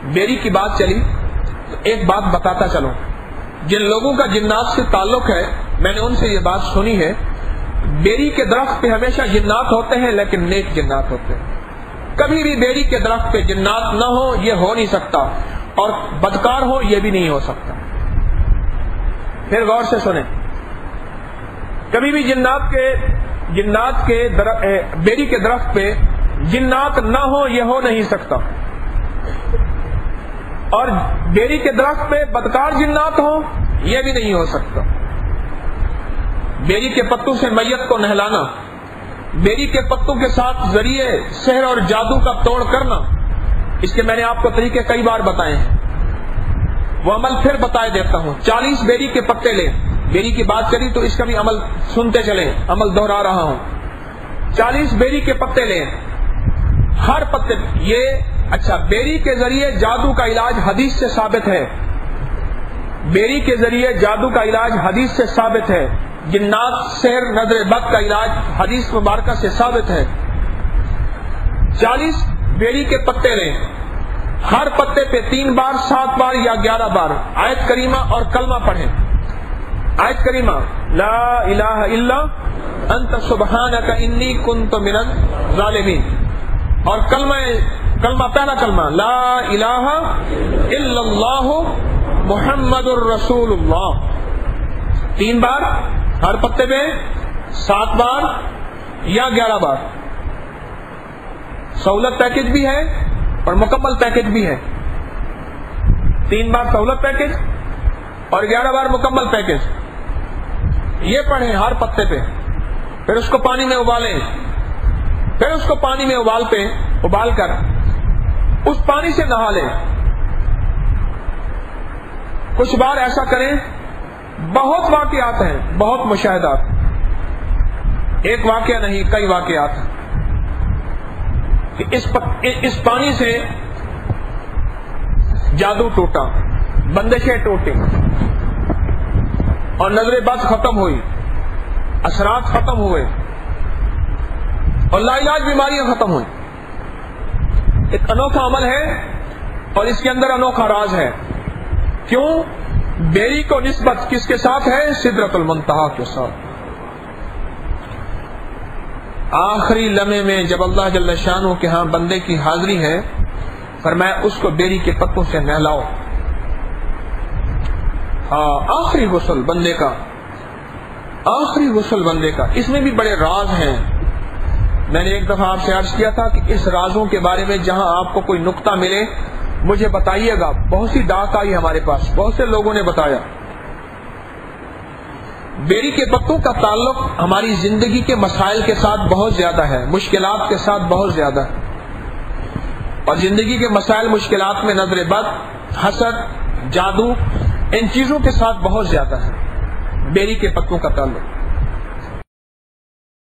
بیری کی بات چلی تو ایک بات بتاتا چلوں. جن لوگوں کا جنات سے تعلق ہے میں نے ان سے یہ بات سنی ہے، بیری کے درخت پہ ہمیشہ جنات ہوتے ہیں لیکن نیک جنات ہوتے ہیں. کبھی بھی بیری کے درخت پہ جنات نہ ہو یہ ہو نہیں سکتا، اور بدکار ہو یہ بھی نہیں ہو سکتا. پھر غور سے سنیں، کبھی بھی جنات کے بیری کے درخت پہ جنات نہ ہو یہ ہو نہیں سکتا، اور بیری کے درخت پہ بدکار جنات ہو یہ بھی نہیں ہو سکتا. بیری کے پتوں سے میت کو نہلانا، بیری کے پتوں کے ساتھ ذریعے سحر اور جادو کا توڑ کرنا، اس کے میں نے آپ کو طریقے کئی بار بتائے ہیں، وہ عمل پھر بتائے دیتا ہوں. 40 بیری کے پتے لیں، بیری کی بات کری تو اس کا بھی عمل سنتے چلیں، عمل دہرا رہا ہوں. 40 بیری کے پتے لیں، ہر پتے اچھا بیری کے ذریعے جادو کا علاج حدیث سے ثابت ہے، بیری کے ذریعے جادو کا علاج حدیث سے ثابت ہے، جنات سحر نظر بد کا علاج حدیث مبارکہ سے ثابت ہے. 40 بیری کے پتے لیں، ہر پتے پہ 3 بار 7 بار یا 11 بار آیت کریمہ اور کلمہ پڑھیں. آیت کریمہ لا الہ الا انت سبحانک انی کنت من الظالمین، اور کلمہ پہلا کلمہ لا الہ الا اللہ محمد الرسول اللہ، 3 بار ہر پتے پہ 7 بار یا 11 بار. سہولت پیکج بھی ہے اور مکمل پیکج بھی ہے. 3 بار سہولت پیکج اور 11 بار مکمل پیکج. یہ پڑھیں ہر پتے پہ، پھر اس کو پانی میں ابالیں، پھر اس کو پانی میں ابال کر اس پانی سے نہا لیں. کچھ بار ایسا کریں. بہت واقعات ہیں، بہت مشاہدات، ایک واقعہ نہیں کئی واقعات ہیں کہ اس پانی سے جادو ٹوٹا، بندشیں ٹوٹی اور نظر بد ختم ہوئی، اثرات ختم ہوئے اور لا علاج بیماریاں ختم ہوئی. ایک انوکھا عمل ہے اور اس کے اندر انوکھا راز ہے. کیوں؟ بیری کو نسبت کس کے ساتھ ہے؟ سدرۃ المنتہا کے ساتھ. آخری لمحے میں جب اللہ جل شانہ کے ہاں بندے کی حاضری ہے، فرمایا اس کو بیری کے پتوں سے نہلاؤ. آخری غسل بندے کا، آخری غسل بندے کا. اس میں بھی بڑے راز ہیں. میں نے ایک دفعہ آپ سے عرض کیا تھا کہ اس رازوں کے بارے میں جہاں آپ کو کوئی نقطہ ملے مجھے بتائیے گا. بہت سی ڈاک آئی ہمارے پاس، بہت سے لوگوں نے بتایا. بیری کے پتوں کا تعلق ہماری زندگی کے مسائل کے ساتھ بہت زیادہ ہے، مشکلات کے ساتھ بہت زیادہ ہے. اور زندگی کے مسائل مشکلات میں نظر بد، حسد، جادو، ان چیزوں کے ساتھ بہت زیادہ ہے بیری کے پتوں کا تعلق.